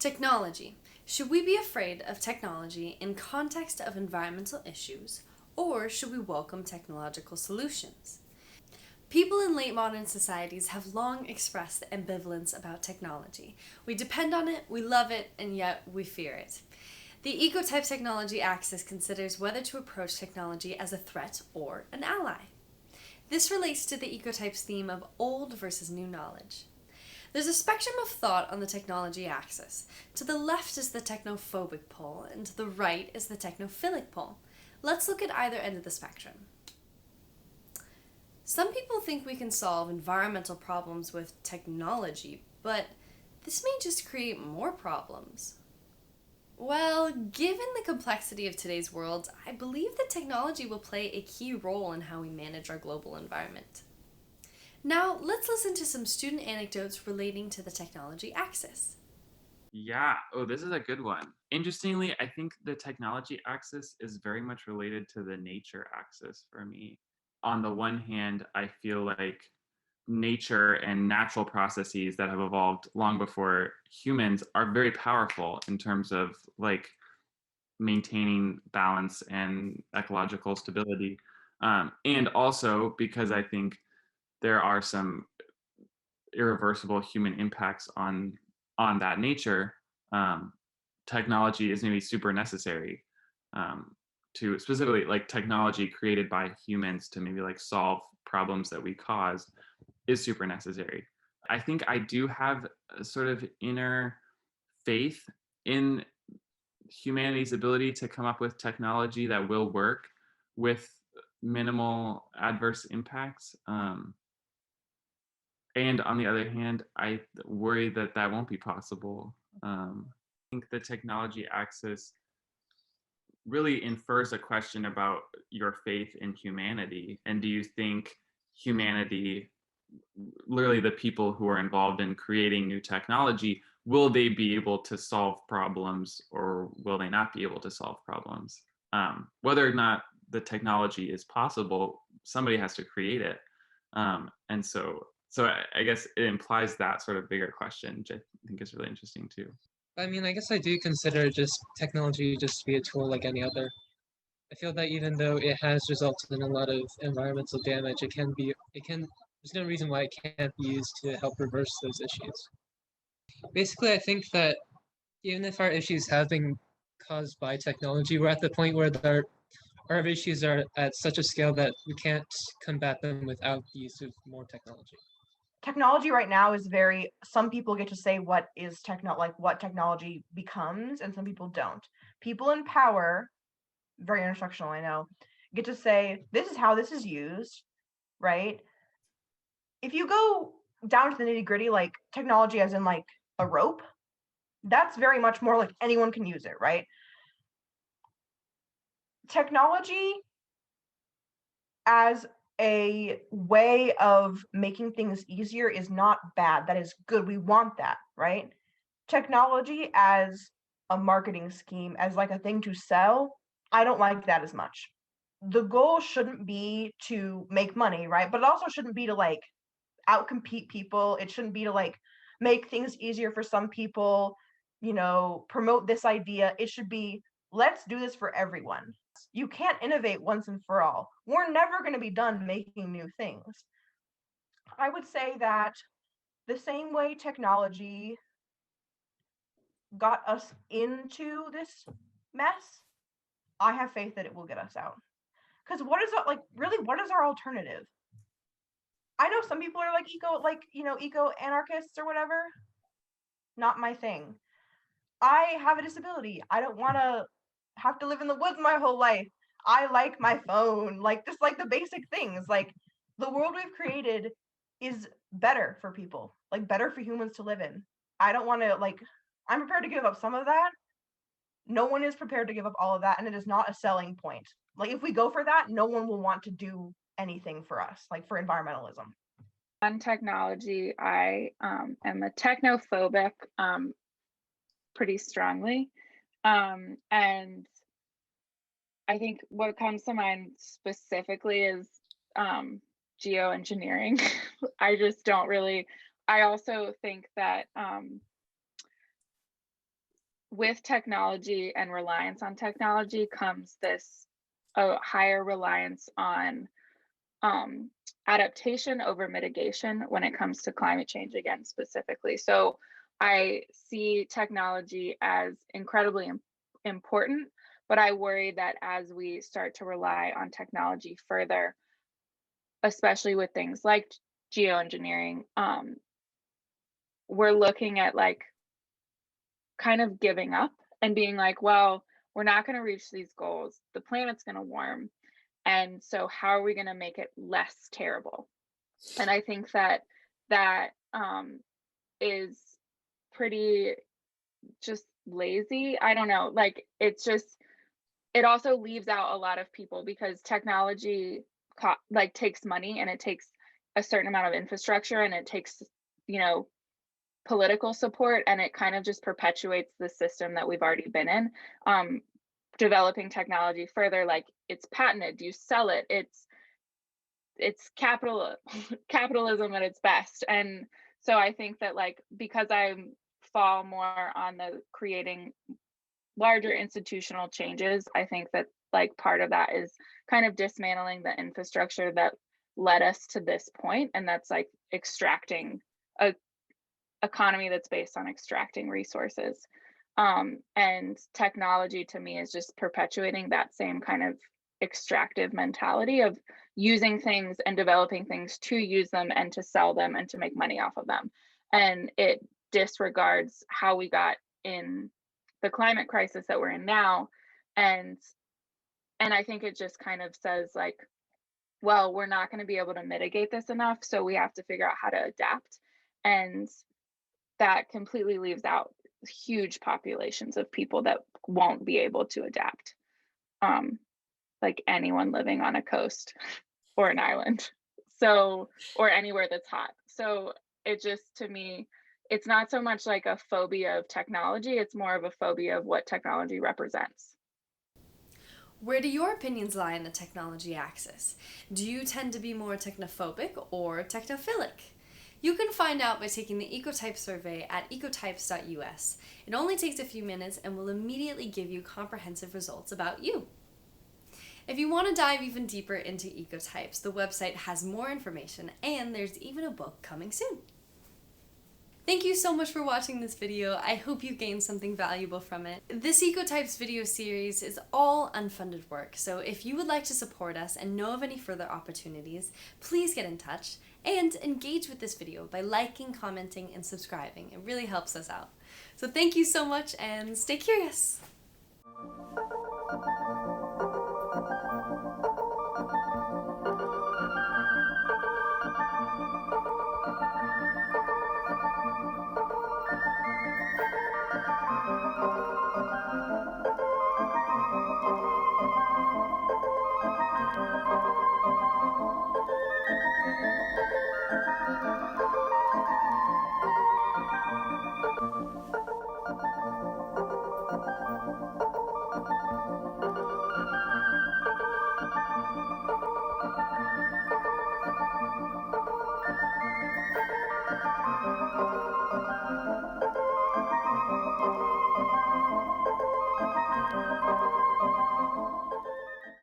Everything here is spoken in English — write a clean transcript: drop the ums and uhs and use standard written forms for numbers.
Technology. Should we be afraid of technology in context of environmental issues, or should we welcome technological solutions? People in late modern societies have long expressed ambivalence about technology. We depend on it, we love it, and yet we fear it. The Ecotypes technology axis considers whether to approach technology as a threat or an ally. This relates to the Ecotypes theme of old versus new knowledge. There's a spectrum of thought on the technology axis. To the left is the technophobic pole, and to the right is the technophilic pole. Let's look at either end of the spectrum. Some people think we can solve environmental problems with technology, but this may just create more problems. Well, given the complexity of today's world, I believe that technology will play a key role in how we manage our global environment. Now, let's listen to some student anecdotes relating to the technology axis. Yeah. Oh, this is a good one. Interestingly, I think the technology axis is very much related to the nature axis for me. On the one hand, I feel like nature and natural processes that have evolved long before humans are very powerful in terms of like maintaining balance and ecological stability. And also because I think there are some irreversible human impacts on that nature, um, technology is maybe super necessary, to specifically like technology created by humans to maybe like solve problems that we cause is super necessary. I think I do have a sort of inner faith in humanity's ability to come up with technology that will work with minimal adverse impacts. And on the other hand, I worry that that won't be possible. I think the technology axis really infers a question about your faith in humanity. And do you think humanity, literally the people who are involved in creating new technology, will they be able to solve problems or will they not be able to solve problems? Whether or not the technology is possible, somebody has to create it. And so I guess it implies that sort of bigger question, which I think is really interesting too. I mean, I guess I do consider just technology just to be a tool like any other. I feel that even though it has resulted in a lot of environmental damage, there's no reason why it can't be used to help reverse those issues. Basically, I think that even if our issues have been caused by technology, we're at the point where our issues are at such a scale that we can't combat them without the use of more technology. Technology right now is very, some people get to say what is what technology becomes, and some people don't. People in power, very intersectional, I know, get to say this is how this is used, right? If you go down to the nitty-gritty, like technology as in like a rope, that's very much more like anyone can use it, right? Technology as a way of making things easier is not bad. That is good. We want that, right? Technology as a marketing scheme, as like a thing to sell, I don't like that as much. The goal shouldn't be to make money, right? But it also shouldn't be to like outcompete people. It shouldn't be to like make things easier for some people, promote this idea. It should be, let's do this for everyone. You can't innovate once and for all. We're never going to be done making new things. I would say that the same way technology got us into this mess, I have faith that it will get us out. Because what is what is our alternative? I know some people are like eco anarchists or whatever. Not my thing. I have a disability. I don't want to have to live in the woods my whole life. I like my phone, like just like the basic things. Like the world we've created is better for people, like better for humans to live in. I don't want to I'm prepared to give up some of that. No one is prepared to give up all of that, and it is not a selling point. Like if we go for that, no one will want to do anything for us, like for environmentalism. On technology, I am a technophobic pretty strongly. And I think what comes to mind specifically is geoengineering. I just don't really, I also think that with technology and reliance on technology comes this a higher reliance on adaptation over mitigation when it comes to climate change, again, specifically. So I see technology as incredibly important, but I worry that as we start to rely on technology further, especially with things like geoengineering, we're looking at like kind of giving up and being like, well, we're not going to reach these goals. The planet's going to warm. And so how are we going to make it less terrible? And I think that that is pretty just lazy. I don't know. Like it's just it also leaves out a lot of people because technology like takes money and it takes a certain amount of infrastructure and it takes, you know, political support, and it kind of just perpetuates the system that we've already been in. Developing technology further, like it's patented, you sell it, it's capitalism at its best. And so I think that like because I fall more on the creating larger institutional changes, I think that like part of that is kind of dismantling the infrastructure that led us to this point, and that's like extracting a economy that's based on extracting resources. And technology to me is just perpetuating that same kind of extractive mentality of using things and developing things to use them and to sell them and to make money off of them. And it disregards how we got in the climate crisis that we're in now. And I think it just kind of says like, well, we're not going to be able to mitigate this enough, so we have to figure out how to adapt. And that completely leaves out huge populations of people that won't be able to adapt, like anyone living on a coast or an island, so or anywhere that's hot. So it just, to me, it's not so much like a phobia of technology, it's more of a phobia of what technology represents. Where do your opinions lie in the technology axis? Do you tend to be more technophobic or technophilic? You can find out by taking the Ecotypes survey at ecotypes.us. It only takes a few minutes and will immediately give you comprehensive results about you. If you want to dive even deeper into Ecotypes, the website has more information and there's even a book coming soon. Thank you so much for watching this video. I hope you gained something valuable from it. This Ecotypes video series is all unfunded work, so if you would like to support us and know of any further opportunities, please get in touch and engage with this video by liking, commenting, and subscribing. It really helps us out. So thank you so much and stay curious.